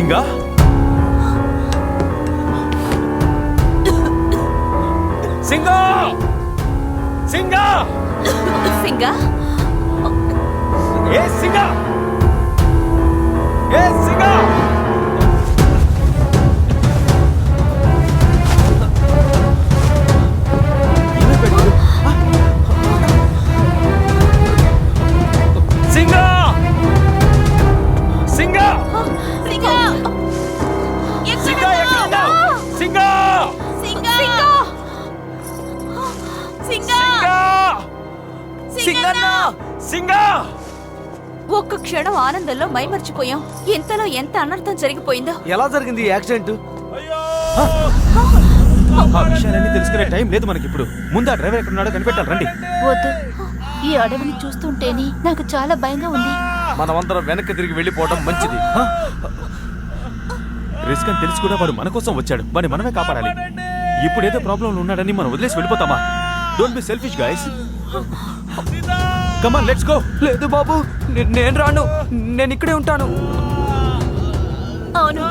సింగా సింగా సింగా సింగా ఏ సింగా ఏ సింగా సింగా సింగా సింగా సింగా సింగా సింగా సింగా సింగన్నా సింగా ఒక్క క్షణం ఆనందంలో మైమర్చిపోయాం. ఎంతలో ఎంత అనర్థం జరిగిపోయిందో. ఎలా జరిగింది ఈ యాక్సిడెంట్? ఆ విషయాలన్నీ తెలుసుకునే టైం లేదు మనకి ఇప్పుడు. ముందు ఆ డ్రైవర్ ఎక్కడున్నాడో కనిపెట్టాలి, రండి. వద్దు, ఈ అడవిని చూస్తుంటేనే నాకు చాలా భయంగా ఉంది. మనమందరం వెనక్కి తిరిగి వెళ్ళిపోవడం మంచిది. రిస్క్ అని తెలిసి కూడా వాడు మన కోసం వచ్చాడు. వాడిని మనమే కాపాడాలి. ఇప్పుడు ఏదో ప్రాబ్లం ఉన్నాడని మనం వదిలేసి వెళ్ళిపోతామా? Don't be selfish guys. Come on, let's go. లేదు బాబు, నేను రాను. నేను ఇక్కడే ఉంటాను. అవును,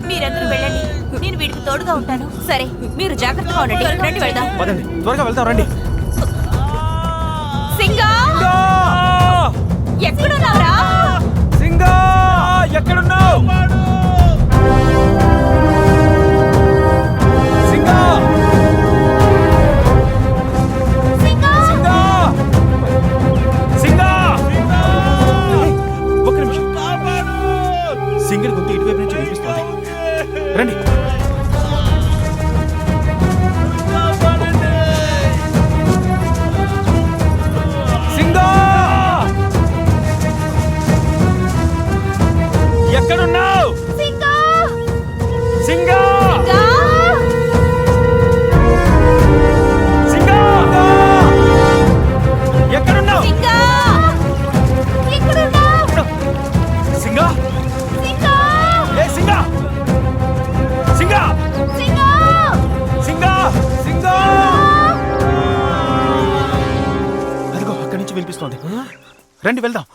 మీరందరూ వెళ్ళండి. నేను వీడికి తోడుగా ఉంటాను. సరే, మీరు జాగ్రత్తగా ఉండండి. రండి వెళ్దాం. పదండి, త్వరగా వెళ్దాం, రండి. సింగా ఎక్కడున్నావురా? సింగా ఎక్కడున్నావు? సింగా సింగా సింగా ఒక్క నిమిషం. సింగర్ గొంతు ఇటువైపు నుంచి వినిపిస్తోంది. రండి. సింగా ఎక్కడున్నావు? సింగా సింగా సింగా సింగా ఎక్కడున్నావు? సింగా ఎక్కడున్నావు? సింగా సింగా ఏ సింగా సింగా సింగా సింగా సింగా అదిగో అక్కడి నుంచి వినిపిస్తోంది. రండి వెళ్దాం.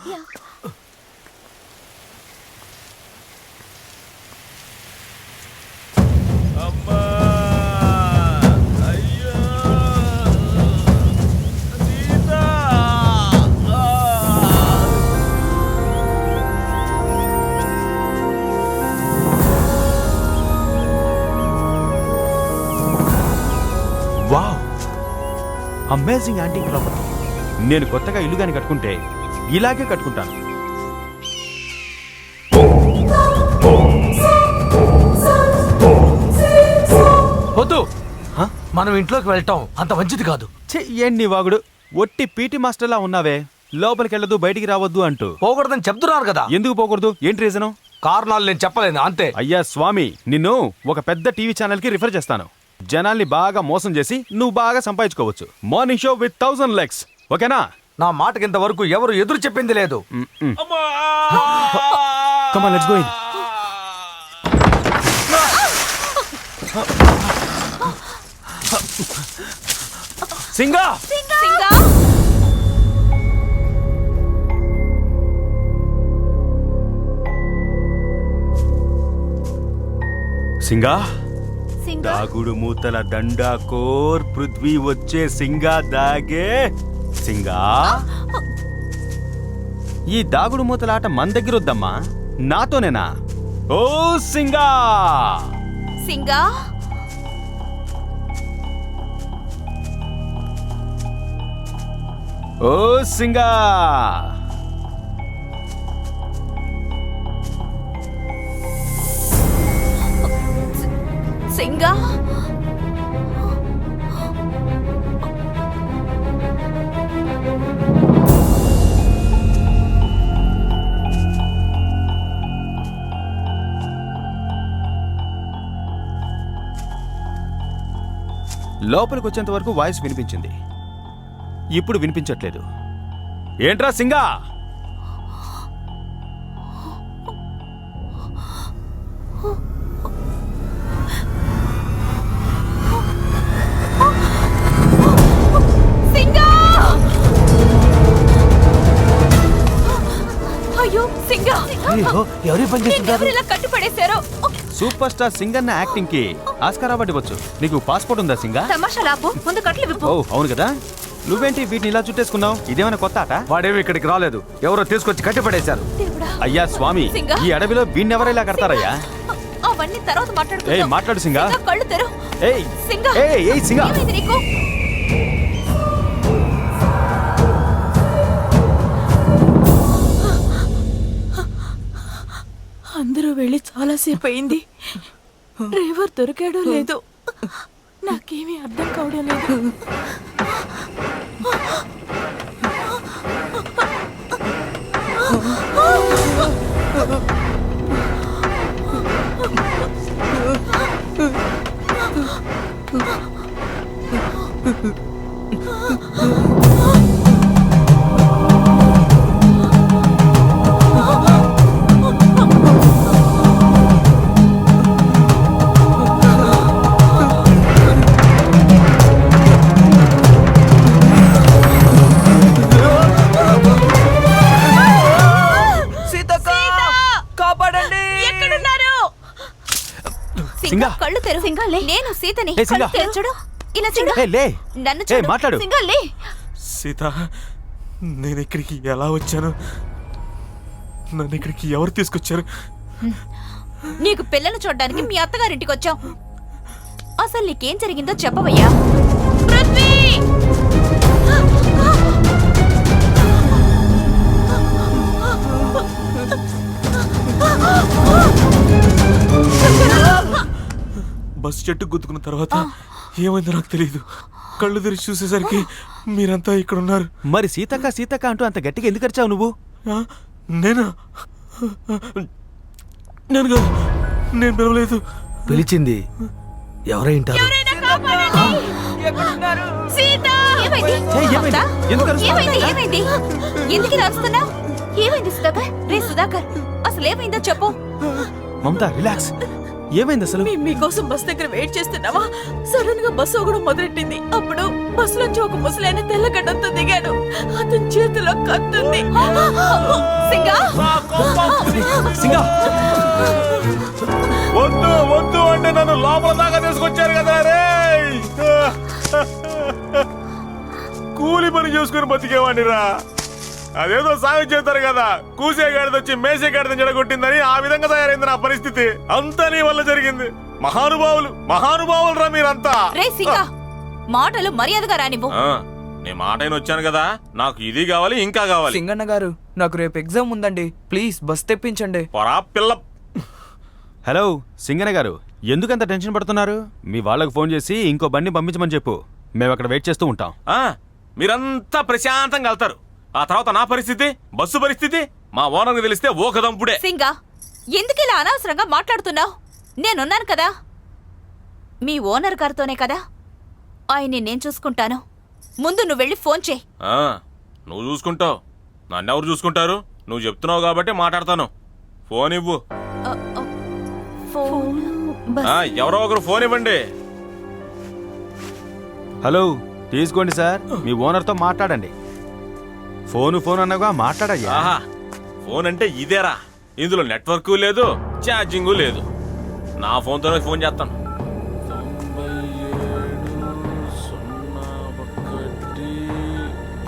Wow, amazing antique property. నేను కొత్తగా ఇల్లు గాని కట్టుకుంటే ఇలాగే కట్టుకుంటాను. వద్దు, మనం ఇంట్లోకి వెళ్ళటం అంత మంచిది కాదు. ఎన్ని వాగుడు. ఒట్టి పీటీ మాస్టర్లా ఉన్నావే. లోపలికి వెళ్ళదు, బయటికి రావద్దు అంటూ. పోకూడదని చెప్తున్నారు కదా. ఎందుకు పోకూడదు? ఏంటి రీజను? కారణాలు నేను చెప్పలేను, అంతే. అయ్యా స్వామి, నిన్ను ఒక పెద్ద టీవీ ఛానల్ కి రిఫర్ చేస్తాను. జనాల్ని బాగా మోసం చేసి నువ్వు బాగా సంపాదించుకోవచ్చు. మార్నింగ్ షో విత్ 1000 లైక్స్, ఓకేనా? నా మాటకి ఇంతవరకు ఎవరు ఎదురు చెప్పింది లేదు. Come on, let's go in. సింగా సింగా సింగా సింగా దాగుడు మూతల దండాకోర్ పృథ్వీ వచ్చే సింగా దాగే. సింగా, ఈ దాగుడు మూతల ఆట మన దగ్గర వద్దమ్మా, నాతోనేనా? ఓ సింగా సింగా ఓ సింగా సింగా లోపలికి వచ్చేంత వరకు వాయిస్ వినిపించింది, ఇప్పుడు వినిపించట్లేదు. ఏంట్రా సింగా? సింగా అయ్యో సింగా అయ్యో, ఎవరి పని చేస్తుంటారు? ఎవరు ఇలా కట్టుపడేశారో? సూపర్ స్టార్ సింగర్ నా యాక్టింగ్ కి ఆస్కార్ అవార్డు ఇవ్వచ్చు. నీకు పాస్పోర్ట్ ఉందా సింగా? తమాషా లాపు, ముందు కట్లు విప్పు. ఓ అవును కదా. నువ్వేంటి వీటిని ఇలా చుట్టేసుకున్నావు? ఇదేమైనా కొత్త ఆట? వాడేమి ఇక్కడికి రాలేదు, ఎవరో తీసుకొచ్చి కట్టిపడేశారు. దేవుడా. అయ్యా స్వామి, సింగా. ఈ అడవిలో వీణ్ణెవరైలా కడతారయ్యా? అవన్నీ తర్వాత ఏయ్ మాట్లాడుకుందాం. మాట్లాడు సింగా. సింగా, కళ్ళు తెరు. ఏయ్ సింగా. ఏయ్ సింగా. ఏమైంది నీకు? అందరూ వెళ్ళి చాలాసేపు అయింది. డ్రైవర్ దొరికాడో లేదో నాకేమీ అర్థం కావడం లేదు. సీతక్క కాపాడండి. ఎక్కడున్నారు? సింగా. సింగా, కళ్ళు తెరు. సింగా, లే. నేను సీతని. ఏ, సింగా. కళ్ళు తెరు, చూడు. ఇలా చూడు. ఏయ్ లే. నన్ను ఏయ్ చూడు. మాట్లాడు. సింగా, లే. సీత, నేను ఇక్కడికి ఎలా వచ్చాను? నన్ను ఇక్కడికి ఎవరు తీసుకొచ్చారు? నీకు పిల్లలు చూడడానికి మీ అత్తగారింటికి వచ్చాం. అసలు నీకేం జరిగిందో చెప్పవయ్యా. పృథ్వీ! బస్ చెట్టు గుద్దుకున్న తర్వాత ఏమైందో నాకు తెలియదు. కళ్ళు తెరిచి చూసేసరికి మీరంతా ఇక్కడ ఉన్నారు. మరి సీతక్క అంటూ అంత గట్టిగా ఎందుకు అరిచావు నువ్వు? ఆ, నేనా? నేను కాదు, నేను పిలవలేదు. పిలిచింది ఎవరైంటారు? ఎక్కడున్నారు? సీత! ఏమైంది? ఏయ్, ఏమైంది? మమతా? ఎందుకు అరుస్తున్నావ్? ఏమైంది? ఎందుకు ఇలా అరుస్తున్నావ్? ఏమైంది సుధాకర్? రే సుధాకర్, అసలు ఏమైందో చెప్పు. మమతా రిలాక్స్. ఏమైంది అసలు? మేము మీకోసం బస్ దగ్గర వెయిట్ చేస్తున్నావా? సడన్ గా బస్సు ఒకడం మొదలెట్టింది. అప్పుడు బస్సులోంచి ఒక ముసలైన తెల్లగడ్డంతో దిగాడు. అతని చేతిలో కత్తుంది. సింగా! సింగా. వద్దు వద్దు అంటే నన్ను లోపల దాకా తీసుకొచ్చారు కదా రే. కూలి పని చేసుకుని బతికేవాడిని రా. అదేదో సాగు చేస్తారు కదా, కూసే గాడిద వచ్చి మేసే గాడిదని జడగొట్టిందని ఆ విధంగా తయారైంది నా పరిస్థితి. అంతా నీ వల్ల జరిగింది. మహానుభావులు రా మీరంతా. రే సింగా, మాటలు మర్యాదగా రానివ్వు. నేను మాట అయిన వచ్చాను కదా, నాకు ఇది కావాలి ఇంకా కావాలి. సింగన్న గారు, నాకు రేపు ఎగ్జామ్ ఉందండి. ప్లీజ్ బస్ తెప్పించండి. పరా పిల్ల. హలో సింగన్న గారు, ఎందుకంత టెన్షన్ పడుతున్నారు? మీ వాళ్ళకు ఫోన్ చేసి ఇంకో బండి పంపించమని చెప్పు. మేము అక్కడ వెయిట్ చేస్తూ ఉంటాం. మీరంతా ప్రశాంతంగా వెళ్తారు. ఆ తర్వాత నా పరిస్థితి, బస్సు పరిస్థితి మా ఓనర్కి తెలిస్తే ఓ కదంపుడే. సింగా, ఎందుకు ఇలా అనవసరంగా మాట్లాడుతున్నావు? నేనున్నాను కదా. మీ ఓనర్ గారితోనే కదా. ఆయన్ని నేను చూసుకుంటాను. ముందు నువ్వు వెళ్ళి ఫోన్ చేయి. నువ్వు చూసుకుంటావు, నన్నెవరు చూసుకుంటారు? నువ్వు చెప్తున్నావు కాబట్టి మాట్లాడతాను. ఫోన్ ఇవ్వు. ఫోన్ ఎవరో ఒకరు ఫోన్ ఇవ్వండి. హలో తీసుకోండి సార్, మీ ఓనర్తో మాట్లాడండి. ఫోన్ అన్నగా మాట్లాడయ్యా. ఆహా, ఫోన్ అంటే ఇదేరా. ఇందులో నెట్వర్క్ లేదు, ఛార్జింగ్ లేదు. నా ఫోన్తోనే ఫోన్ చేస్తాను.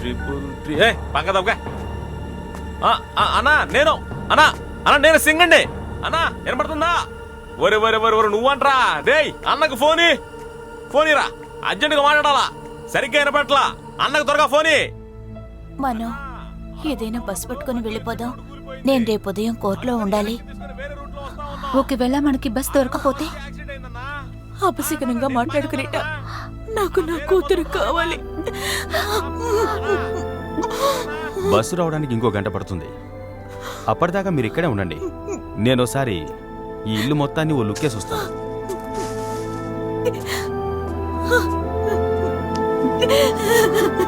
970133. పక్క తప్పగా. అన్నా నేను సింగండి. అన్నా వినపడుతుందా? ఒరే నువ్వంట్రా. డేయ్ అన్నకు ఫోనీరా, అర్జెంటుగా మాట్లాడాలా. సరిగ్గా వినపట్లా. అన్నకు త్వరగా ఫోనీ. మనం ఏదైనా బస్ పట్టుకుని వెళ్ళిపోదాం. నేను రేపు ఉదయం కోర్టులో ఉండాలి. ఒకవేళ మనకి బస్ దొరకపోతే? అపశకనంగా మాట్లాడుకునేట నాకు నా కూతురు కావాలి. బస్సు రావడానికి ఇంకో గంట పడుతుంది. అప్పటిదాకా మీరు ఇక్కడే ఉండండి. నేనోసారి ఈ ఇల్లు మొత్తాన్ని ఓ లుక్కేసి వస్తాను. Ha